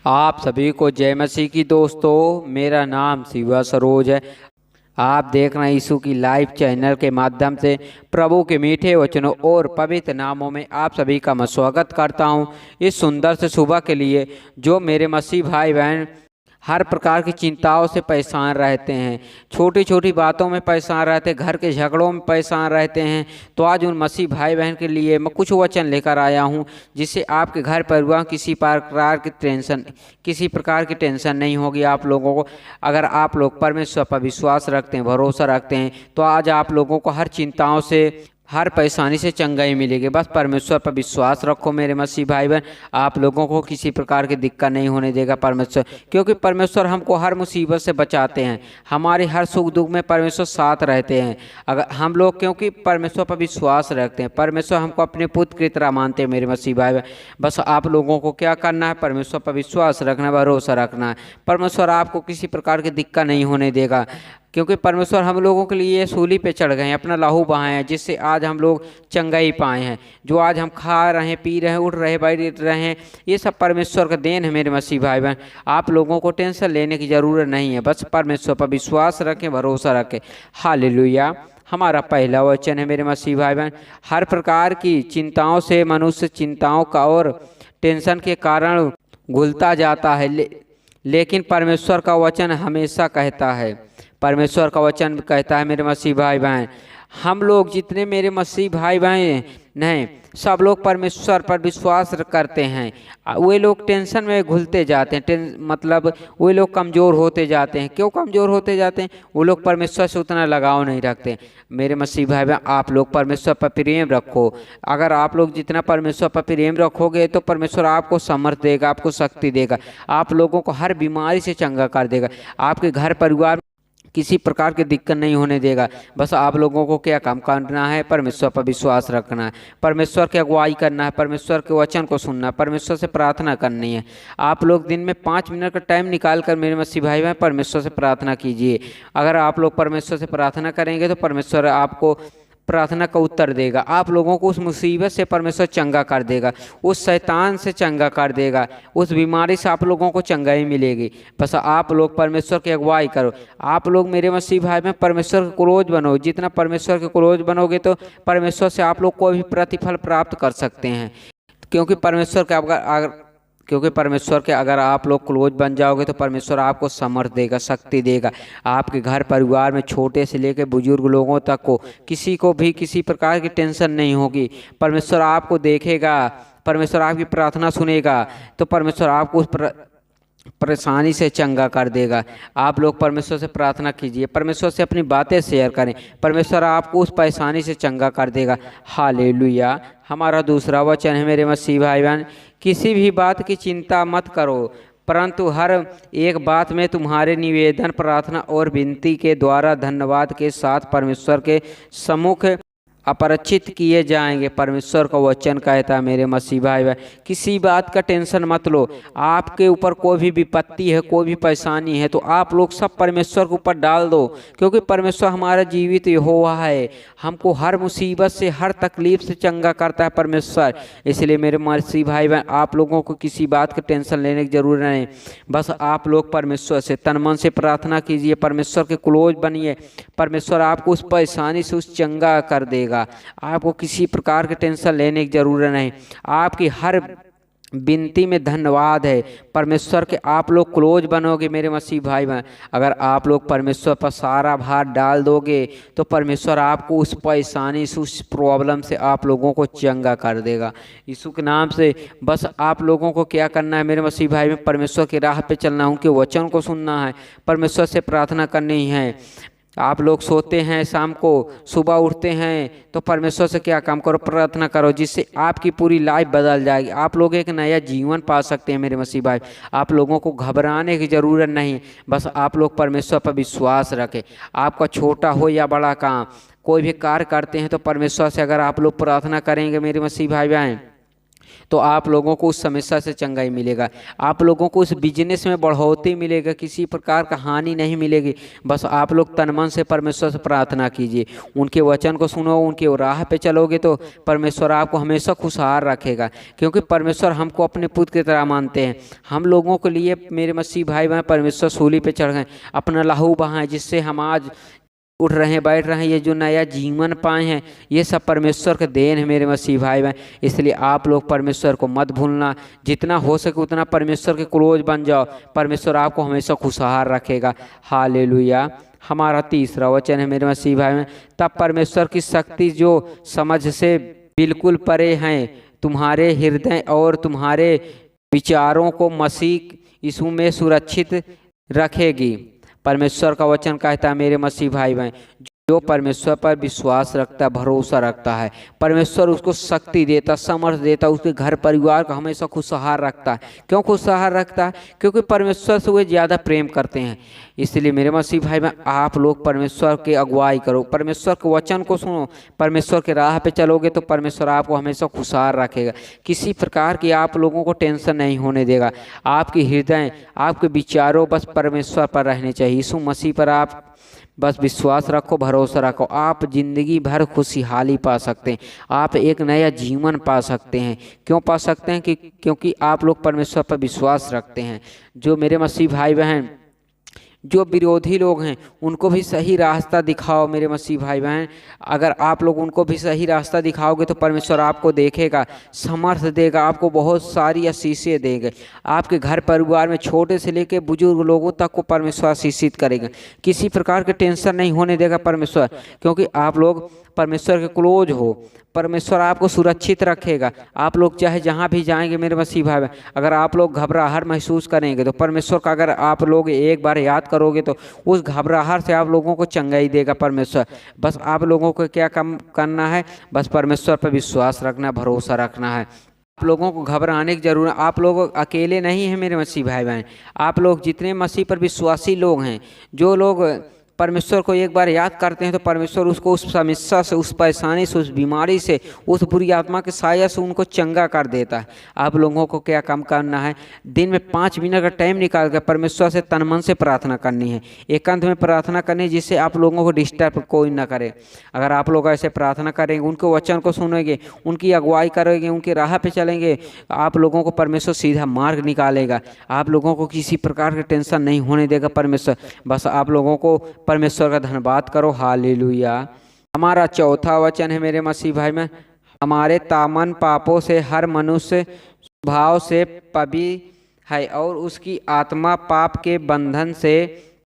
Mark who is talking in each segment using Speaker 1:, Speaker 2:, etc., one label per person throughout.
Speaker 1: आप सभी को जय मसीह की दोस्तों। मेरा नाम शिवा सरोज है। आप देख रहे हैं यीशु की लाइव चैनल के माध्यम से प्रभु के मीठे वचनों और पवित्र नामों में आप सभी का मैं स्वागत करता हूं। इस सुंदर से सुबह के लिए जो मेरे मसीह भाई बहन हर प्रकार की चिंताओं से परेशान रहते हैं, छोटी छोटी बातों में परेशान रहते हैं, घर के झगड़ों में परेशान रहते हैं, तो आज उन मसीह भाई बहन के लिए मैं कुछ वचन लेकर आया हूं जिससे आपके घर परिवार किसी प्रकार की टेंशन नहीं होगी आप लोगों को। अगर आप लोग परमेश्वर पर विश्वास रखते हैं, भरोसा रखते हैं, तो आज आप लोगों को हर चिंताओं से हर परेशानी से चंगाई मिलेगी। बस परमेश्वर पर विश्वास रखो मेरे मसीह भाई बहन, आप लोगों को किसी प्रकार की दिक्कत नहीं होने देगा परमेश्वर, क्योंकि परमेश्वर हमको हर मुसीबत से बचाते हैं, हमारे हर सुख दुख में परमेश्वर साथ रहते हैं। अगर हम लोग क्योंकि परमेश्वर पर विश्वास रखते हैं, परमेश्वर हमको अपने पुत्र की तरह मानते हैं मेरे मसीह भाई बहन। बस आप लोगों को क्या करना है, परमेश्वर पर विश्वास रखना, भरोसा रखना है। परमेश्वर आपको किसी प्रकार की दिक्कत नहीं होने देगा, क्योंकि परमेश्वर हम लोगों के लिए सूली पे चढ़ गए हैं, अपना लहू बहाए हैं, जिससे आज हम लोग चंगाई पाए हैं। जो आज हम खा रहे हैं, पी रहे हैं, उठ रहे बैठ रहे हैं, ये सब परमेश्वर का देन है मेरे मसीह भाई बहन। आप लोगों को टेंशन लेने की ज़रूरत नहीं है, बस परमेश्वर पर विश्वास रखें, भरोसा रखें। हालेलुया। हमारा पहला वचन है मेरे मसीह भाई बहन, हर प्रकार की चिंताओं से मनुष्य चिंताओं का और टेंशन के कारण घुलता जाता है, लेकिन परमेश्वर का वचन हमेशा कहता है, परमेश्वर का वचन कहता है मेरे मसीह भाई बहन, हम लोग जितने मेरे मसीह भाई बहन नहीं, सब लोग परमेश्वर पर विश्वास करते हैं, वे लोग टेंशन में घुलते जाते हैं, मतलब वे लोग कमज़ोर होते जाते हैं। क्यों कमज़ोर होते जाते हैं? वो लोग परमेश्वर से उतना लगाव नहीं रखते। मेरे मसीह भाई बहन, आप लोग परमेश्वर पर प्रेम रखो। अगर आप लोग जितना परमेश्वर पर प्रेम रखोगे तो परमेश्वर आपको समर्थ देगा, आपको शक्ति देगा, आप लोगों को हर बीमारी से चंगा कर देगा, आपके घर परिवार किसी प्रकार की दिक्कत नहीं होने देगा। बस आप लोगों को क्या काम करना है, परमेश्वर पर विश्वास रखना है, परमेश्वर की अगुवाई करना है, परमेश्वर के वचन को सुनना है, परमेश्वर से प्रार्थना करनी है। आप लोग दिन में 5 मिनट का टाइम निकाल कर मेरे मसीह भाई बहन परमेश्वर से प्रार्थना कीजिए। अगर आप लोग परमेश्वर से प्रार्थना करेंगे तो परमेश्वर आपको प्रार्थना का उत्तर देगा, आप लोगों को उस मुसीबत से परमेश्वर चंगा कर देगा, उस शैतान से चंगा कर देगा, उस बीमारी से आप लोगों को चंगाई मिलेगी। बस आप लोग परमेश्वर की अगुवाई करो। आप लोग मेरे मसीह भाई में परमेश्वर के क्लोज बनो, जितना परमेश्वर के क्लोज बनोगे तो परमेश्वर से आप लोग कोई भी प्रतिफल प्राप्त कर सकते हैं, क्योंकि परमेश्वर के अगर आप लोग क्लोज बन जाओगे तो परमेश्वर आपको समर्थ देगा, शक्ति देगा। आपके घर परिवार में छोटे से लेकर बुजुर्ग लोगों तक को किसी को भी किसी प्रकार की टेंशन नहीं होगी। परमेश्वर आपको देखेगा, परमेश्वर आपकी प्रार्थना सुनेगा, तो परमेश्वर आपको उस परेशानी से चंगा कर देगा। आप लोग परमेश्वर से प्रार्थना कीजिए, परमेश्वर से अपनी बातें शेयर करें, परमेश्वर आपको उस परेशानी से चंगा कर देगा। हालेलुया। हमारा दूसरा वचन है मेरे मसीह भाई बहन, किसी भी बात की चिंता मत करो, परंतु हर एक बात में तुम्हारे निवेदन, प्रार्थना और विनती के द्वारा धन्यवाद के साथ परमेश्वर के सम्मुख अपरक्षित किए जाएंगे। परमेश्वर का वचन कहता है मेरे मसीह भाई बहन, किसी बात का टेंशन मत लो। आपके ऊपर कोई भी विपत्ति है, कोई भी परेशानी है, तो आप लोग सब परमेश्वर के ऊपर डाल दो, क्योंकि परमेश्वर हमारा जीवित यहोवा है, हमको हर मुसीबत से, हर तकलीफ से चंगा करता है परमेश्वर। इसलिए मेरे मसीह भाई बहन, आप लोगों को किसी बात की टेंशन लेने की जरूरत नहीं। बस आप लोग परमेश्वर से तन मन से प्रार्थना कीजिए, परमेश्वर के क्लोज बनिए, परमेश्वर आपको उस परेशानी से उस चंगा कर देगा। आपको किसी प्रकार की टेंशन लेने की जरूरत नहीं। आपकी हर विनती में धन्यवाद है परमेश्वर के, आप लोग क्लोज बनोगे मेरे मसीह भाई बहन। अगर आप लोग परमेश्वर पर सारा भार डाल दोगे तो परमेश्वर आपको उस परेशानी से, उस प्रॉब्लम से आप लोगों को चंगा कर देगा यीशु के नाम से। बस आप लोगों को क्या करना है मेरे मसीह भाई बहन, परमेश्वर की राह पे चलना है, उनके वचन को सुनना है, परमेश्वर से प्रार्थना करनी है। आप लोग सोते हैं शाम को, सुबह उठते हैं तो परमेश्वर से क्या काम करो, प्रार्थना करो, जिससे आपकी पूरी लाइफ बदल जाएगी। आप लोग एक नया जीवन पा सकते हैं मेरे मसीह भाई। आप लोगों को घबराने की ज़रूरत नहीं, बस आप लोग परमेश्वर पर विश्वास रखें। आपका छोटा हो या बड़ा काम, कोई भी कार्य करते हैं तो परमेश्वर से अगर आप लोग प्रार्थना करेंगे मेरे मसीह भाई बहन, तो आप लोगों को उस समस्या से चंगाई मिलेगा, आप लोगों को उस बिजनेस में बढ़ोतरी मिलेगा, किसी प्रकार का हानि नहीं मिलेगी। बस आप लोग तन मन से परमेश्वर से प्रार्थना कीजिए, उनके वचन को सुनो, उनके राह पे चलोगे तो परमेश्वर आपको हमेशा खुशहाल रखेगा। क्योंकि परमेश्वर हमको अपने पुत्र की तरह मानते हैं। हम लोगों के लिए मेरे मसीह भाई बहन परमेश्वर सूली पे चढ़ गए, अपना लहू बहाए, जिससे हम आज उठ रहे हैं, बैठ रहे हैं, ये जो नया जीवन पाए हैं, ये सब परमेश्वर के देन है मेरे मसीह भाई बहन। इसलिए आप लोग परमेश्वर को मत भूलना, जितना हो सके उतना परमेश्वर के क्लोज बन जाओ, परमेश्वर आपको हमेशा खुशहाल रखेगा। हालेलुया। हमारा तीसरा वचन है मेरे मसीह भाई बहन, तब परमेश्वर की शक्ति जो समझ से बिल्कुल परे हैं तुम्हारे हृदय और तुम्हारे विचारों को मसीह यीशु में सुरक्षित रखेगी। परमेश्वर का वचन कहता है मेरे मसीह भाई बहन, जो परमेश्वर पर विश्वास रखता है, भरोसा रखता है, परमेश्वर उसको शक्ति देता, समर्थ देता, उसके घर परिवार को हमेशा खुशहाल रखता है। क्यों खुशहाल रखता है? क्योंकि परमेश्वर से वे ज़्यादा प्रेम करते हैं। इसलिए मेरे मसीह भाई बहन, आप लोग परमेश्वर की अगुवाई करो, परमेश्वर के वचन को सुनो, परमेश्वर के राह पे चलोगे तो परमेश्वर आपको हमेशा खुशहाल रखेगा। किसी प्रकार की आप लोगों को टेंशन नहीं होने देगा। आपके हृदय, आपके विचारों बस परमेश्वर पर रहने चाहिए, यीशु मसीह पर आप बस विश्वास रखो, भरोसा रखो, आप जिंदगी भर खुशहाली पा सकते हैं, आप एक नया जीवन पा सकते हैं। क्यों पा सकते हैं? क्योंकि आप लोग परमेश्वर पर विश्वास रखते हैं। जो मेरे मसीह भाई बहन, जो विरोधी लोग हैं उनको भी सही रास्ता दिखाओ मेरे मसीह भाई बहन। अगर आप लोग उनको भी सही रास्ता दिखाओगे तो परमेश्वर आपको देखेगा, समर्थ देगा, आपको बहुत सारी आशीषें देगा। आपके घर परिवार में छोटे से लेकर बुजुर्ग लोगों तक को परमेश्वर आशीषित करेगा। किसी प्रकार के टेंशन नहीं होने देगा परमेश्वर, क्योंकि आप लोग परमेश्वर के क्लोज हो। परमेश्वर आपको सुरक्षित रखेगा। आप लोग चाहे जहाँ भी जाएंगे मेरे मसीह भाई, अगर आप लोग घबराहट महसूस करेंगे तो परमेश्वर का अगर आप लोग एक बार याद करोगे तो उस घबराहट से आप लोगों को चंगाई देगा परमेश्वर। बस आप लोगों को क्या काम करना है? बस परमेश्वर पर विश्वास रखना, भरोसा रखना है। आप लोगों को घबराने की जरूरत, आप लोग अकेले नहीं हैं मेरे मसीह भाई बहन। आप लोग जितने मसीह पर विश्वासी लोग हैं, जो लोग परमेश्वर को एक बार याद करते हैं तो परमेश्वर उसको उस समस्या से, उस परेशानी से, उस बीमारी से, उस बुरी आत्मा के साया से उनको चंगा कर देता है। आप लोगों को क्या काम करना है? दिन में 5 मिनट का टाइम निकाल कर परमेश्वर से तन मन से प्रार्थना करनी है, एकांत में प्रार्थना करनी है, जिससे आप लोगों को डिस्टर्ब कोई ना करे। अगर आप लोग ऐसे प्रार्थना करेंगे, उनके वचन को सुनेंगे, उनकी अगुवाई करेंगे, उनके राह पे चलेंगे, आप लोगों को परमेश्वर सीधा मार्ग निकालेगा। आप लोगों को किसी प्रकार की टेंशन नहीं होने देगा परमेश्वर। बस आप लोगों को परमेश्वर का धन्यवाद करो। हालेलुया। हमारा चौथा वचन है मेरे मसीह भाई में, हमारे तामन पापों से हर मनुष्य स्वभाव से पवित्र है और उसकी आत्मा पाप के बंधन से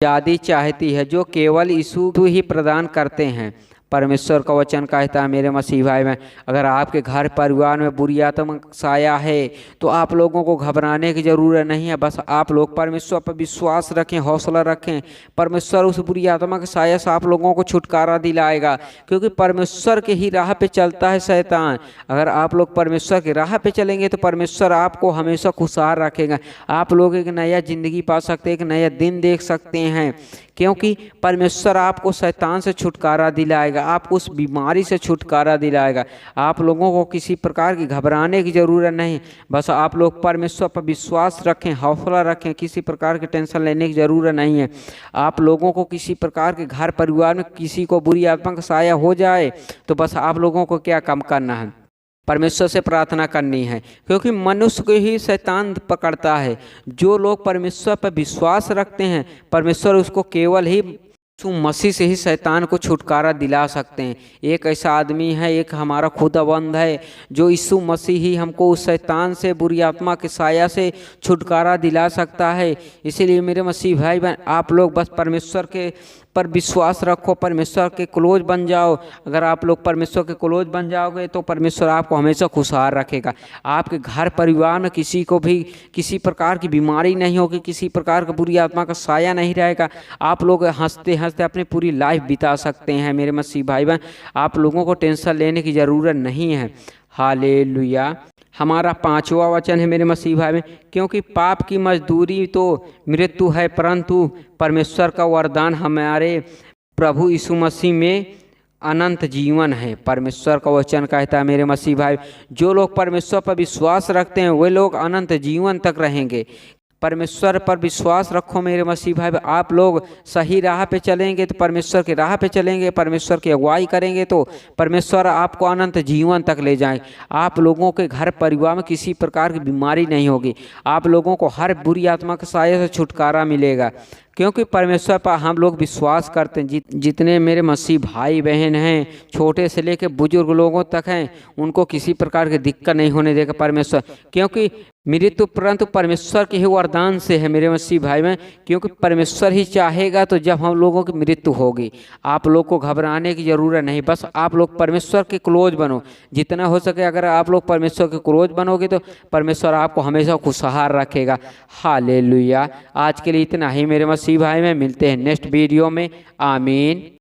Speaker 1: आजादी चाहती है, जो केवल यीशु ही प्रदान करते हैं। परमेश्वर का वचन कहता है मेरे मसीह भाई में, अगर आपके घर परिवार में बुरी आत्मा साया है तो आप लोगों को घबराने की ज़रूरत नहीं है। बस आप लोग परमेश्वर पर विश्वास रखें, हौसला रखें। परमेश्वर उस बुरी आत्मा के साया से आप लोगों को छुटकारा दिलाएगा, क्योंकि परमेश्वर के ही राह पे चलता है शैतान। अगर आप लोग परमेश्वर की राह पे चलेंगे तो परमेश्वर आपको हमेशा खुशहाल रखेगा। आप लोग एक नया ज़िंदगी पा सकते हैं, एक नया दिन देख सकते हैं, क्योंकि परमेश्वर आपको शैतान से छुटकारा दिलाएगा, आपको उस बीमारी से छुटकारा दिलाएगा। आप लोगों को किसी प्रकार की घबराने की ज़रूरत नहीं। बस आप लोग परमेश्वर पर विश्वास रखें, हौसला रखें, किसी प्रकार की टेंशन लेने की ज़रूरत नहीं है। आप लोगों को किसी प्रकार के घर परिवार में किसी को बुरी आत्मा का साया हो जाए तो बस आप लोगों को क्या काम करना है? परमेश्वर से प्रार्थना करनी है, क्योंकि मनुष्य को ही शैतान पकड़ता है। जो लोग परमेश्वर पर विश्वास रखते हैं, परमेश्वर उसको केवल ही यीशु मसीह से ही शैतान को छुटकारा दिला सकते हैं। एक ऐसा आदमी है, एक हमारा खुदावंद है, जो यीशु मसीह ही हमको उस शैतान से, बुरी आत्मा के साया से छुटकारा दिला सकता है। इसीलिए मेरे मसीह भाई बहन, आप लोग बस परमेश्वर के पर विश्वास रखो, परमेश्वर के क्लोज बन जाओ। अगर आप लोग परमेश्वर के क्लोज बन जाओगे तो परमेश्वर आपको हमेशा खुशहाल रखेगा। आपके घर परिवार में किसी को भी किसी प्रकार की बीमारी नहीं होगी, किसी प्रकार का बुरी आत्मा का साया नहीं रहेगा। आप लोग हंसते हंसते अपनी पूरी लाइफ बिता सकते हैं मेरे मसीह भाई बहन। आप लोगों को टेंशन लेने की ज़रूरत नहीं है। हालेलुया। हमारा 5वां वचन है मेरे मसीह भाई में, क्योंकि पाप की मजदूरी तो मृत्यु है, परंतु परमेश्वर का वरदान हमारे प्रभु यीशु मसीह में अनंत जीवन है। परमेश्वर का वचन कहता है मेरे मसीह भाई, जो लोग परमेश्वर पर विश्वास रखते हैं वे लोग अनंत जीवन तक रहेंगे। परमेश्वर पर विश्वास रखो मेरे मसीह भाई। आप लोग सही राह पे चलेंगे तो परमेश्वर की राह पे चलेंगे, परमेश्वर की अगुवाई करेंगे तो परमेश्वर आपको अनंत जीवन तक ले जाएंगे। आप लोगों के घर परिवार में किसी प्रकार की बीमारी नहीं होगी। आप लोगों को हर बुरी आत्मा के साये से छुटकारा मिलेगा, क्योंकि परमेश्वर पर हम लोग विश्वास करते हैं। जितने मेरे मसीह भाई बहन हैं, छोटे से लेकर बुजुर्ग लोगों तक हैं, उनको किसी प्रकार की दिक्कत नहीं होने देगा परमेश्वर, क्योंकि मृत्यु परंतु परमेश्वर के ही वरदान से है मेरे मसीह भाई बहन। क्योंकि परमेश्वर ही चाहेगा तो जब हम लोगों की मृत्यु होगी। आप लोग को घबराने की ज़रूरत नहीं, बस आप लोग परमेश्वर के क्लोज बनो जितना हो सके। अगर आप लोग परमेश्वर के क्लोज बनोगे तो परमेश्वर आपको हमेशा खुशहाल रखेगा। हालेलुया। आज के लिए इतना ही मेरे मसीह भाई में, मिलते हैं नेक्स्ट वीडियो में। आमीन।